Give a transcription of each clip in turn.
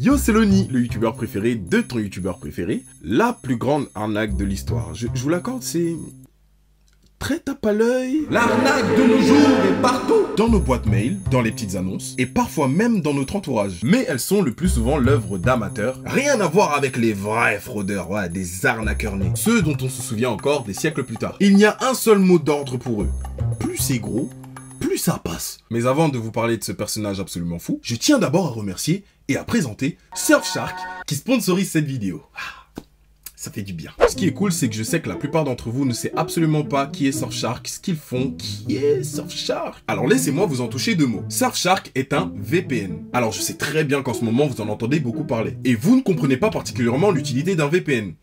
Yo, c'est Loni, le youtubeur préféré de ton youtubeur préféré. La plus grande arnaque de l'histoire. Je vous l'accorde, c'est... très tape à l'œil. L'arnaque de nos jours est partout. Dans nos boîtes mail, dans les petites annonces, et parfois même dans notre entourage. Mais elles sont le plus souvent l'œuvre d'amateurs. Rien à voir avec les vrais fraudeurs, ouais, des arnaqueurs nés. Ceux dont on se souvient encore des siècles plus tard. Il n'y a un seul mot d'ordre pour eux. Plus c'est gros, plus ça passe. Mais avant de vous parler de ce personnage absolument fou, je tiens d'abord à remercier et à présenter Surfshark qui sponsorise cette vidéo. Ça fait du bien. Ce qui est cool, c'est que je sais que la plupart d'entre vous ne sait absolument pas qui est Surfshark, ce qu'ils font, qui est Surfshark. Alors laissez-moi vous en toucher deux mots. Surfshark est un VPN. Alors je sais très bien qu'en ce moment vous en entendez beaucoup parler. Et vous ne comprenez pas particulièrement l'utilité d'un VPN.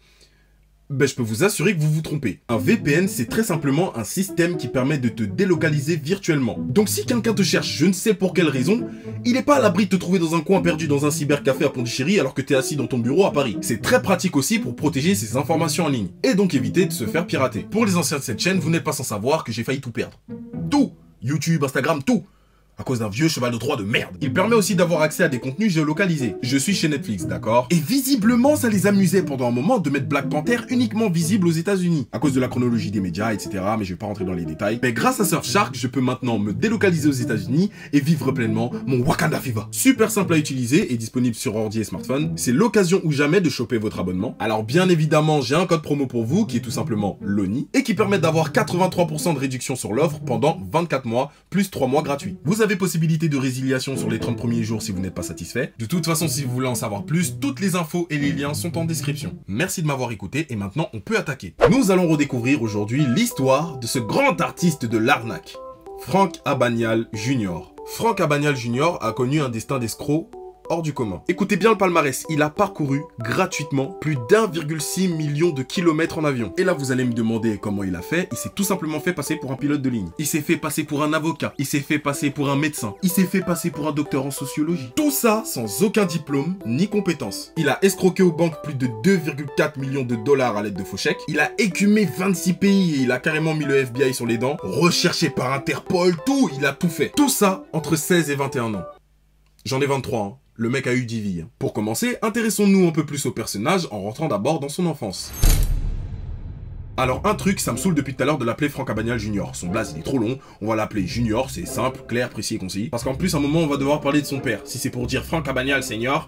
Ben, je peux vous assurer que vous vous trompez. Un VPN, c'est très simplement un système qui permet de te délocaliser virtuellement. Donc si quelqu'un te cherche, je ne sais pour quelle raison, il n'est pas à l'abri de te trouver dans un coin perdu dans un cybercafé à Pondichéry alors que tu es assis dans ton bureau à Paris. C'est très pratique aussi pour protéger ses informations en ligne. Et donc éviter de se faire pirater. Pour les anciens de cette chaîne, vous n'êtes pas sans savoir que j'ai failli tout perdre. Tout! YouTube, Instagram, tout! À cause d'un vieux cheval de Troie de merde. Il permet aussi d'avoir accès à des contenus géolocalisés. Je suis chez Netflix, d'accord? Et visiblement, ça les amusait pendant un moment de mettre Black Panther uniquement visible aux États-Unis. À cause de la chronologie des médias, etc. Mais je vais pas rentrer dans les détails. Mais grâce à Surfshark, je peux maintenant me délocaliser aux États-Unis et vivre pleinement mon Wakanda Fever. Super simple à utiliser et disponible sur ordi et smartphone. C'est l'occasion ou jamais de choper votre abonnement. Alors bien évidemment, j'ai un code promo pour vous qui est tout simplement LONI et qui permet d'avoir 83% de réduction sur l'offre pendant 24 mois plus 3 mois gratuits. Vous avez possibilité de résiliation sur les 30 premiers jours si vous n'êtes pas satisfait. De toute façon, si vous voulez en savoir plus, toutes les infos et les liens sont en description. Merci de m'avoir écouté et maintenant on peut attaquer. Nous allons redécouvrir aujourd'hui l'histoire de ce grand artiste de l'arnaque, Franck Abagnale Jr. Franck Abagnale Jr. a connu un destin d'escroc hors du commun. Écoutez bien le palmarès, il a parcouru gratuitement plus d'1,6 million de kilomètres en avion. Et là vous allez me demander comment il a fait. Il s'est tout simplement fait passer pour un pilote de ligne. Il s'est fait passer pour un avocat. Il s'est fait passer pour un médecin. Il s'est fait passer pour un docteur en sociologie. Tout ça sans aucun diplôme ni compétence. Il a escroqué aux banques plus de 2,4 millions de dollars à l'aide de faux chèques. Il a écumé 26 pays et il a carrément mis le FBI sur les dents. Recherché par Interpol, tout, il a tout fait. Tout ça entre 16 et 21 ans. J'en ai 23, hein. Le mec a eu 10 vies. Pour commencer, intéressons-nous un peu plus au personnage en rentrant d'abord dans son enfance. Alors un truc, ça me saoule depuis tout à l'heure de l'appeler Franck Abagnale Jr. Son blaze il est trop long, on va l'appeler Junior, c'est simple, clair, précis et concis. Parce qu'en plus à un moment on va devoir parler de son père. Si c'est pour dire Franck Abagnale Senior...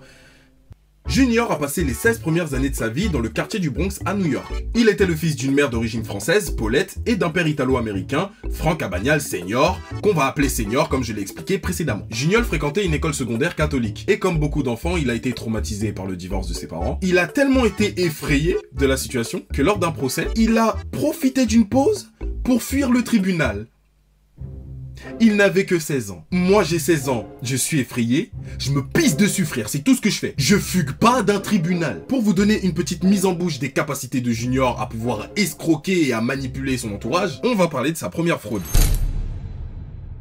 Junior a passé les 16 premières années de sa vie dans le quartier du Bronx à New York. Il était le fils d'une mère d'origine française, Paulette, et d'un père italo-américain, Franck Abagnale Senior, qu'on va appeler Senior comme je l'ai expliqué précédemment. Junior fréquentait une école secondaire catholique, et comme beaucoup d'enfants, il a été traumatisé par le divorce de ses parents. Il a tellement été effrayé de la situation que lors d'un procès, il a profité d'une pause pour fuir le tribunal. Il n'avait que 16 ans. Moi j'ai 16 ans, je suis effrayé, je me pisse dessus frère, c'est tout ce que je fais. Je fugue pas d'un tribunal. Pour vous donner une petite mise en bouche des capacités de Junior à pouvoir escroquer et à manipuler son entourage, on va parler de sa première fraude.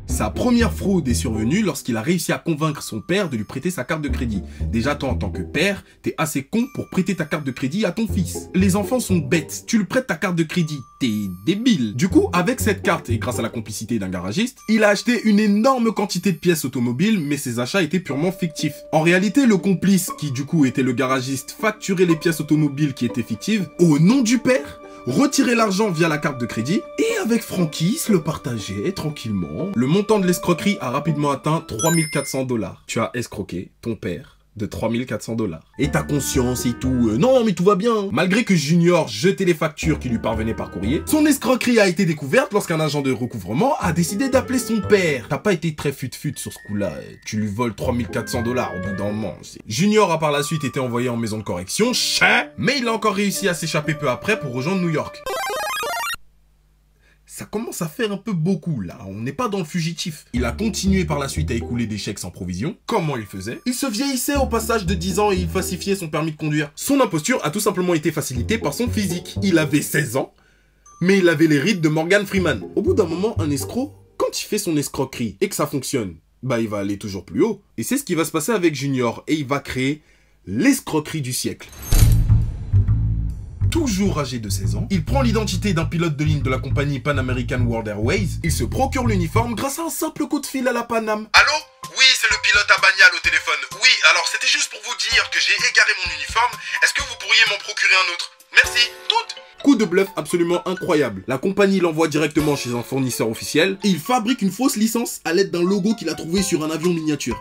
Sa première fraude est survenue lorsqu'il a réussi à convaincre son père de lui prêter sa carte de crédit. Déjà toi en tant que père, t'es assez con pour prêter ta carte de crédit à ton fils. Les enfants sont bêtes, tu lui prêtes ta carte de crédit, t'es débile. Du coup, avec cette carte et grâce à la complicité d'un garagiste, il a acheté une énorme quantité de pièces automobiles, mais ses achats étaient purement fictifs. En réalité, le complice, qui du coup était le garagiste, facturait les pièces automobiles qui étaient fictives, au nom du père, retirer l'argent via la carte de crédit et avec Francky se le partageait tranquillement. Le montant de l'escroquerie a rapidement atteint 3400 $. Tu as escroqué ton père de 3400 $. Et ta conscience et tout, non mais tout va bien. Malgré que Junior jetait les factures qui lui parvenaient par courrier, son escroquerie a été découverte lorsqu'un agent de recouvrement a décidé d'appeler son père. T'as pas été très fut-fut sur ce coup-là, tu lui voles 3400 $ au bout d'un moment. Junior a par la suite été envoyé en maison de correction, mais il a encore réussi à s'échapper peu après pour rejoindre New York. Ça commence à faire un peu beaucoup là, on n'est pas dans le fugitif. Il a continué par la suite à écouler des chèques sans provision. Comment il faisait? Il se vieillissait au passage de 10 ans et il falsifiait son permis de conduire. Son imposture a tout simplement été facilitée par son physique. Il avait 16 ans, mais il avait les rides de Morgan Freeman. Au bout d'un moment, un escroc, quand il fait son escroquerie et que ça fonctionne, bah il va aller toujours plus haut. Et c'est ce qui va se passer avec Junior et il va créer l'escroquerie du siècle. Toujours âgé de 16 ans, il prend l'identité d'un pilote de ligne de la compagnie Pan American World Airways. Il se procure l'uniforme grâce à un simple coup de fil à la Paname. Allô? Oui, c'est le pilote à bagnole au téléphone. Oui, alors c'était juste pour vous dire que j'ai égaré mon uniforme. Est-ce que vous pourriez m'en procurer un autre? Merci, toutes. Coup de bluff absolument incroyable. La compagnie l'envoie directement chez un fournisseur officiel et il fabrique une fausse licence à l'aide d'un logo qu'il a trouvé sur un avion miniature.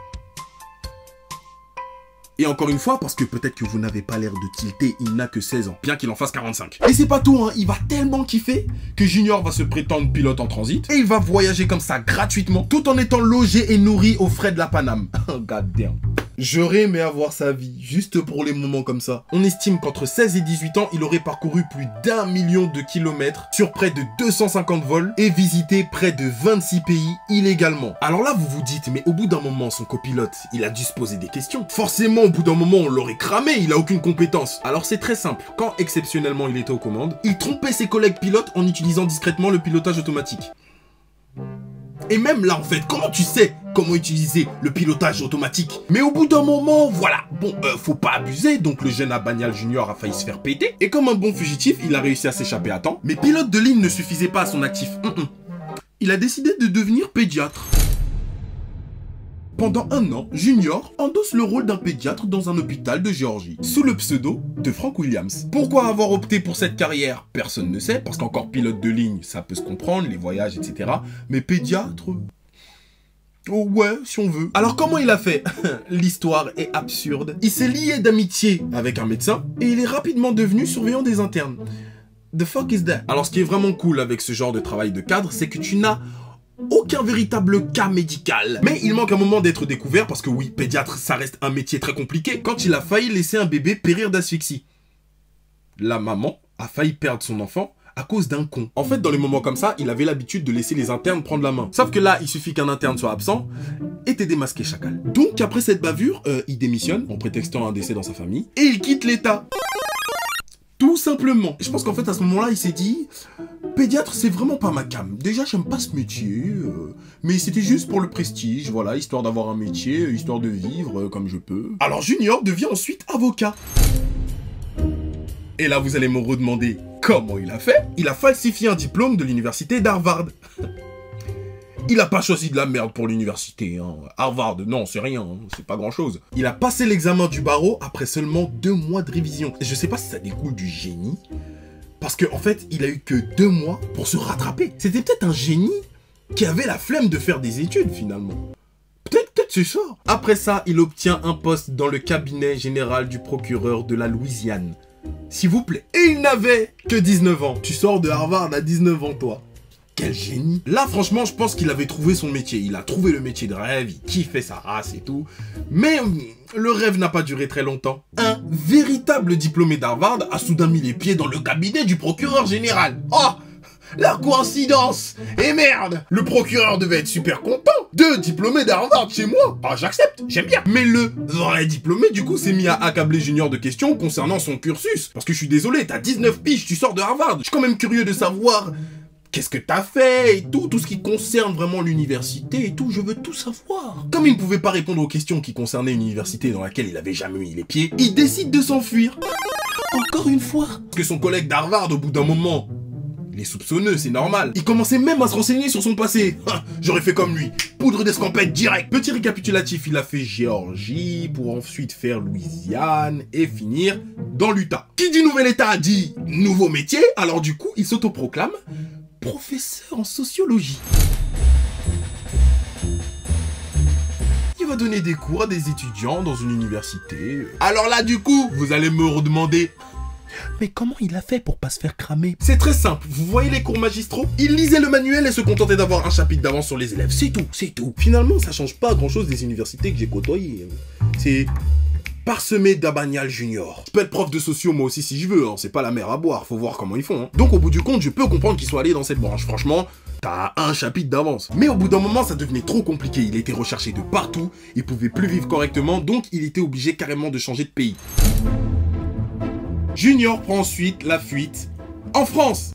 Et encore une fois, parce que peut-être que vous n'avez pas l'air de tilter, il n'a que 16 ans, bien qu'il en fasse 45. Et c'est pas tout, hein, il va tellement kiffer que Junior va se prétendre pilote en transit et il va voyager comme ça gratuitement, tout en étant logé et nourri aux frais de la Paname. God damn. J'aurais aimé avoir sa vie, juste pour les moments comme ça. On estime qu'entre 16 et 18 ans, il aurait parcouru plus d'1 million de kilomètres sur près de 250 vols et visité près de 26 pays illégalement. Alors là, vous vous dites, mais au bout d'un moment, son copilote, il a dû se poser des questions. Forcément, au bout d'un moment, on l'aurait cramé, il a aucune compétence. Alors c'est très simple, quand exceptionnellement il était aux commandes, il trompait ses collègues pilotes en utilisant discrètement le pilotage automatique. Et même là, en fait, comment tu sais comment utiliser le pilotage automatique? Mais au bout d'un moment, voilà. Bon, faut pas abuser, donc le jeune Abanial Junior a failli se faire péter. Et comme un bon fugitif, il a réussi à s'échapper à temps. Mais pilote de ligne ne suffisait pas à son actif. Il a décidé de devenir pédiatre. Pendant 1 an, Junior endosse le rôle d'un pédiatre dans un hôpital de Géorgie, sous le pseudo de Frank Williams. Pourquoi avoir opté pour cette carrière? Personne ne sait, parce qu'encore pilote de ligne, ça peut se comprendre, les voyages, etc. Mais pédiatre... Oh ouais, si on veut. Alors comment il a fait? L'histoire est absurde. Il s'est lié d'amitié avec un médecin, et il est rapidement devenu surveillant des internes. The fuck is that? Alors ce qui est vraiment cool avec ce genre de travail de cadre, c'est que tu n'as aucun véritable cas médical. Mais il manque un moment d'être découvert parce que oui, pédiatre, ça reste un métier très compliqué quand il a failli laisser un bébé périr d'asphyxie. La maman a failli perdre son enfant à cause d'un con. En fait, dans les moments comme ça, il avait l'habitude de laisser les internes prendre la main. Sauf que là, il suffit qu'un interne soit absent et t'es démasqué, chacal. Donc, après cette bavure, il démissionne en prétextant un décès dans sa famille et il quitte l'État. Tout simplement. Je pense qu'en fait, à ce moment-là, il s'est dit... Pédiatre, c'est vraiment pas ma came. Déjà, j'aime pas ce métier, mais c'était juste pour le prestige, voilà, histoire d'avoir un métier, histoire de vivre comme je peux. Alors Junior devient ensuite avocat. Et là, vous allez me redemander comment il a fait. Il a falsifié un diplôme de l'université d'Harvard. Il a pas choisi de la merde pour l'université, hein. Harvard, non, c'est rien, hein. C'est pas grand-chose. Il a passé l'examen du barreau après seulement 2 mois de révision. Je sais pas si ça découle du génie, parce qu'en fait, il a eu que 2 mois pour se rattraper. C'était peut-être un génie qui avait la flemme de faire des études, finalement. Peut-être c'est ça. Après ça, il obtient un poste dans le cabinet général du procureur de la Louisiane. S'il vous plaît. Et il n'avait que 19 ans. Tu sors de Harvard à 19 ans, toi. Quel génie. Là, franchement, je pense qu'il avait trouvé son métier. Il a trouvé le métier de rêve, il kiffait sa race et tout. Mais le rêve n'a pas duré très longtemps. Un véritable diplômé d'Harvard a soudain mis les pieds dans le cabinet du procureur général. Oh, la coïncidence. Et merde, le procureur devait être super content. 2 diplômés d'Harvard chez moi. Ah, j'accepte, j'aime bien. Mais le vrai diplômé, du coup, s'est mis à accabler Junior de questions concernant son cursus. Parce que je suis désolé, t'as 19 piges, tu sors de Harvard. Je suis quand même curieux de savoir... Qu'est-ce que t'as fait et tout ce qui concerne vraiment l'université et tout, je veux tout savoir. Comme il ne pouvait pas répondre aux questions qui concernaient une université dans laquelle il avait jamais mis les pieds, il décide de s'enfuir. Encore une fois. Parce que son collègue d'Harvard, au bout d'un moment, il est soupçonneux, c'est normal. Il commençait même à se renseigner sur son passé. J'aurais fait comme lui. Poudre d'escampette direct. Petit récapitulatif, il a fait Géorgie, pour ensuite faire Louisiane et finir dans l'Utah. Qui dit nouvel état dit nouveau métier, alors du coup, il s'autoproclame professeur en sociologie. Il va donner des cours à des étudiants dans une université. Alors là, du coup, vous allez me redemander... Mais comment il a fait pour pas se faire cramer? C'est très simple, vous voyez les cours magistraux? Il lisait le manuel et se contentait d'avoir un chapitre d'avance sur les élèves, c'est tout, c'est tout. Finalement, ça change pas grand chose des universités que j'ai côtoyées. C'est... parsemé d'Abanial Junior. Je peux être prof de socio moi aussi si je veux, hein. C'est pas la mer à boire, faut voir comment ils font. Hein. Donc au bout du compte, je peux comprendre qu'ils soient allés dans cette branche. Franchement, t'as un chapitre d'avance. Mais au bout d'un moment, ça devenait trop compliqué. Il était recherché de partout, il pouvait plus vivre correctement, donc il était obligé carrément de changer de pays. Junior prend ensuite la fuite en France.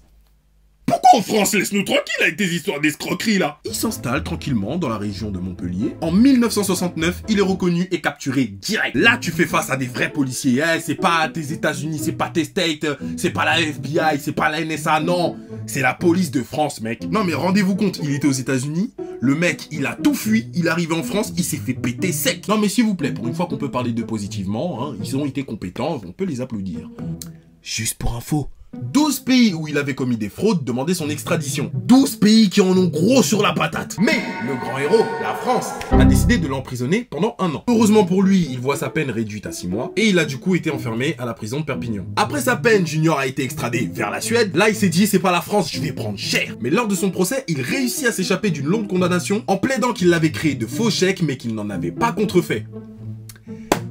Pourquoi en France? Laisse-nous tranquille avec tes histoires d'escroquerie là. Il s'installe tranquillement dans la région de Montpellier. En 1969, il est reconnu et capturé direct. Là, tu fais face à des vrais policiers. Hein, c'est pas tes États-Unis, c'est pas tes States, c'est pas la FBI, c'est pas la NSA, non. C'est la police de France, mec. Non mais rendez-vous compte, il était aux États-Unis, Le mec, il a tout fui, il est arrivé en France, il s'est fait péter sec. Non mais s'il vous plaît, pour une fois qu'on peut parler d'eux positivement, hein, ils ont été compétents, on peut les applaudir. Juste pour info, 12 pays où il avait commis des fraudes demandaient son extradition. 12 pays qui en ont gros sur la patate. Mais le grand héros, la France, a décidé de l'emprisonner pendant 1 an. Heureusement pour lui, il voit sa peine réduite à 6 mois et il a du coup été enfermé à la prison de Perpignan. Après sa peine, Junior a été extradé vers la Suède. Là, il s'est dit, c'est pas la France, je vais prendre cher. Mais lors de son procès, il réussit à s'échapper d'une longue condamnation en plaidant qu'il avait créé de faux chèques mais qu'il n'en avait pas contrefait.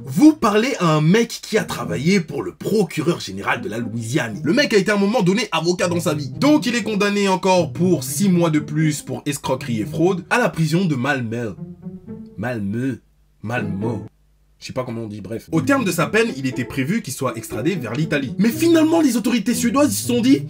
Vous parlez à un mec qui a travaillé pour le procureur général de la Louisiane. Le mec a été à un moment donné avocat dans sa vie. Donc il est condamné encore pour 6 mois de plus pour escroquerie et fraude à la prison de Malmö. Malmo. Je sais pas comment on dit, bref. Au terme de sa peine, il était prévu qu'il soit extradé vers l'Italie. Mais finalement, les autorités suédoises se sont dit...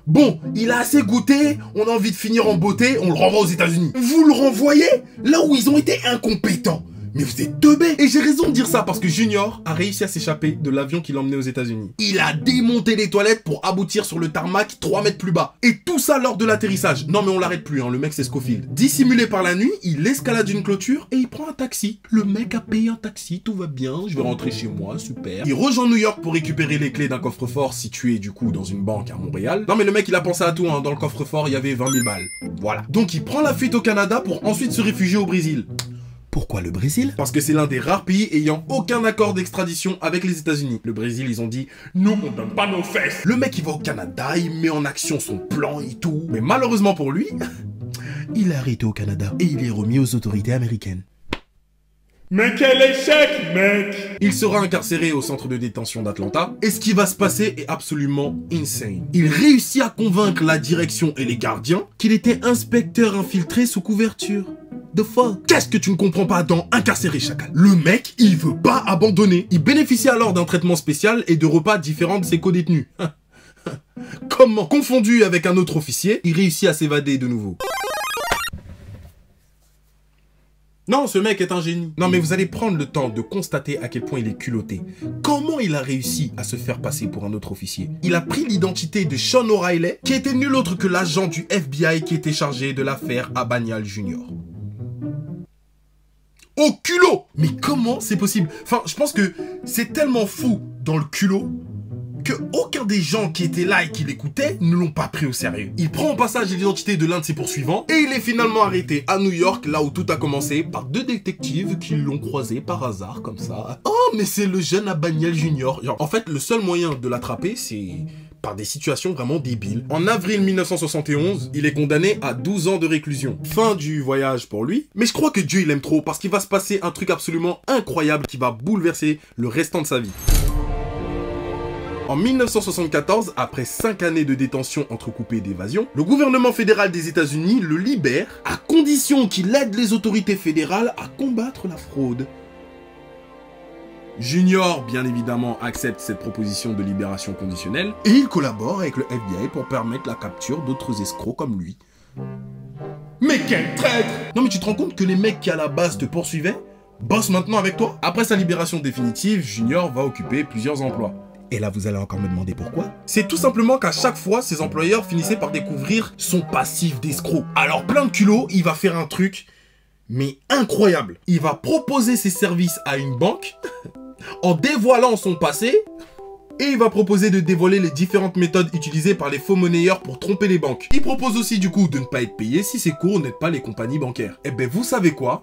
Bon, il a assez goûté, on a envie de finir en beauté, on le renvoie aux États-Unis. Vous le renvoyez là où ils ont été incompétents. Mais vous êtes teubés. Et j'ai raison de dire ça parce que Junior a réussi à s'échapper de l'avion qui l'emmenait aux États-Unis. Il a démonté les toilettes pour aboutir sur le tarmac 3 mètres plus bas. Et tout ça lors de l'atterrissage. Non mais on l'arrête plus, hein, le mec c'est Scofield. Dissimulé par la nuit, il escalade une clôture et il prend un taxi. Le mec a payé un taxi, tout va bien, je vais rentrer chez moi, super. Il rejoint New York pour récupérer les clés d'un coffre-fort situé du coup dans une banque à Montréal. Non mais le mec il a pensé à tout, hein, dans le coffre-fort il y avait 20 000 balles. Voilà. Donc il prend la fuite au Canada pour ensuite se réfugier au Brésil. Pourquoi le Brésil? Parce que c'est l'un des rares pays ayant aucun accord d'extradition avec les États-Unis. Le Brésil, ils ont dit « Nous, on donne pas nos fesses !» Le mec, il va au Canada, il met en action son plan et tout. Mais malheureusement pour lui, il est arrêté au Canada et il est remis aux autorités américaines. Mais quel échec, mec! Il sera incarcéré au centre de détention d'Atlanta et ce qui va se passer est absolument insane. Il réussit à convaincre la direction et les gardiens qu'il était inspecteur infiltré sous couverture. The fuck? Qu'est-ce que tu ne comprends pas dans Incarcéré Chacal? Le mec, il veut pas abandonner. Il bénéficie alors d'un traitement spécial et de repas différents de ses co-détenus. Comment? Confondu avec un autre officier, il réussit à s'évader de nouveau. Non, ce mec est un génie. Non, mais vous allez prendre le temps de constater à quel point il est culotté. Comment il a réussi à se faire passer pour un autre officier? Il a pris l'identité de Sean O'Reilly, qui était nul autre que l'agent du FBI qui était chargé de l'affaire Abanial Jr. Au culot! Mais comment c'est possible? Enfin, je pense que c'est tellement fou dans le culot que aucun des gens qui étaient là et qui l'écoutaient ne l'ont pas pris au sérieux. Il prend au passage l'identité de l'un de ses poursuivants et il est finalement arrêté à New York, là où tout a commencé, par 2 détectives qui l'ont croisé par hasard, comme ça. Oh, mais c'est le jeune Abaniel Junior. En fait, le seul moyen de l'attraper, c'est par des situations vraiment débiles. En avril 1971, il est condamné à 12 ans de réclusion. Fin du voyage pour lui. Mais je crois que Dieu il aime trop parce qu'il va se passer un truc absolument incroyable qui va bouleverser le restant de sa vie. En 1974, après 5 années de détention entrecoupée d'évasion, le gouvernement fédéral des États-Unis le libère à condition qu'il aide les autorités fédérales à combattre la fraude. Junior, bien évidemment, accepte cette proposition de libération conditionnelle et il collabore avec le FBI pour permettre la capture d'autres escrocs comme lui. Mais quel traître! Non mais tu te rends compte que les mecs qui à la base te poursuivaient bossent maintenant avec toi? Après sa libération définitive, Junior va occuper plusieurs emplois. Et là, vous allez encore me demander pourquoi? C'est tout simplement qu'à chaque fois, ses employeurs finissaient par découvrir son passif d'escroc. Alors, plein de culot, il va faire un truc, mais incroyable. Il va proposer ses services à une banque, en dévoilant son passé, et il va proposer de dévoiler les différentes méthodes utilisées par les faux monnayeurs pour tromper les banques. Il propose aussi, du coup, de ne pas être payé si ses cours n'aident pas les compagnies bancaires. Eh ben, vous savez quoi?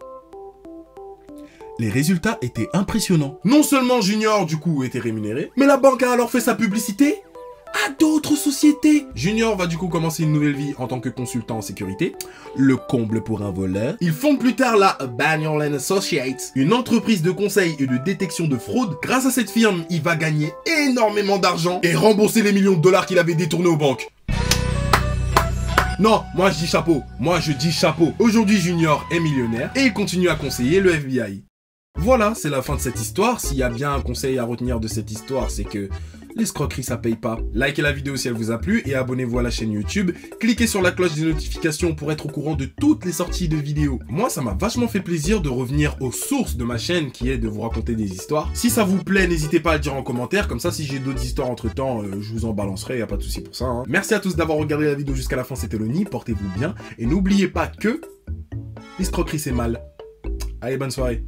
Les résultats étaient impressionnants. Non seulement Junior, du coup, était rémunéré, mais la banque a alors fait sa publicité à d'autres sociétés. Junior va du coup commencer une nouvelle vie en tant que consultant en sécurité. Le comble pour un voleur. Ils fondent plus tard la Banial & Associates, une entreprise de conseil et de détection de fraude. Grâce à cette firme, il va gagner énormément d'argent et rembourser les millions de dollars qu'il avait détournés aux banques. Non, moi je dis chapeau. Moi je dis chapeau. Aujourd'hui, Junior est millionnaire et il continue à conseiller le FBI. Voilà, c'est la fin de cette histoire. S'il y a bien un conseil à retenir de cette histoire, c'est que l'escroquerie ça paye pas. Likez la vidéo si elle vous a plu et abonnez-vous à la chaîne YouTube. Cliquez sur la cloche des notifications pour être au courant de toutes les sorties de vidéos. Moi, ça m'a vachement fait plaisir de revenir aux sources de ma chaîne qui est de vous raconter des histoires. Si ça vous plaît, n'hésitez pas à le dire en commentaire. Comme ça, si j'ai d'autres histoires entre temps, je vous en balancerai, y a pas de souci pour ça. Hein. Merci à tous d'avoir regardé la vidéo jusqu'à la fin, c'était Loni. Portez-vous bien et n'oubliez pas que... L'escroquerie, c'est mal. Allez, bonne soirée.